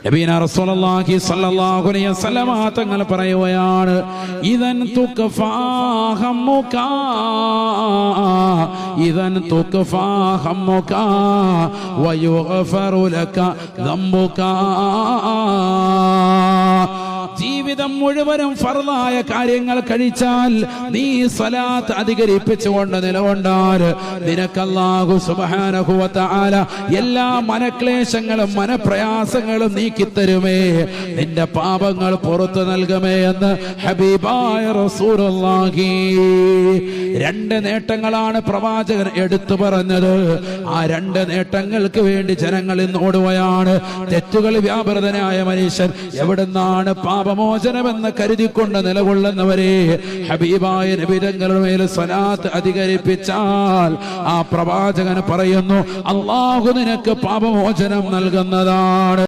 നബിന റസൂലുള്ളാഹി സ്വല്ലല്ലാഹു അലൈഹി വസല്ലമ തങ്ങൾ പറയുകയാണ്, ഇദൻ തുക്ഫാ ഹമ്മുക ഇദൻ തുക്ഫാ ഹമ്മുക വയുഗ്ഫറു ലക ദംബുക. ജീവിതം മുഴുവനും ഫർളായ കാര്യങ്ങൾ കഴിച്ചാൽ നീ സ്വലാത്ത് അധികരിപ്പിച്ചുകൊണ്ട് നിലകൊണ്ടാൽ നിനക്ക് അല്ലാഹു സുബ്ഹാനഹു വ തആല എല്ലാ മനക്ലേശങ്ങളും മനപ്രയാസങ്ങളും നീക്കിത്തരുമേ, നിന്റെ പാപങ്ങൾ പുറത്തു നൽകുമേ എന്ന് ഹബീബായ റസൂലുള്ളാഹി. രണ്ട് നേട്ടങ്ങളാണ് പ്രവാചകൻ എടുത്തു പറഞ്ഞത്. ആ രണ്ട് നേട്ടങ്ങൾക്ക് വേണ്ടി ജനങ്ങൾ ഇന്ന് ഓടുകയാണ്. തെറ്റുകൾ വ്യാപൃതനായ മനുഷ്യൻ എവിടുന്നാണ് പാപമോചനമെന്ന് കരുതിക്കൊണ്ട് നിലകൊള്ളുന്നവരെ ഹബീബായ നബി തങ്ങളുടെ മേൽ സ്വലാത്ത് അധികരിപ്പിച്ചാൽ ആ പ്രവാചകൻ പറയുന്നു, അല്ലാഹു നിനക്ക് പാപമോചനം നൽകുന്നതാണ്.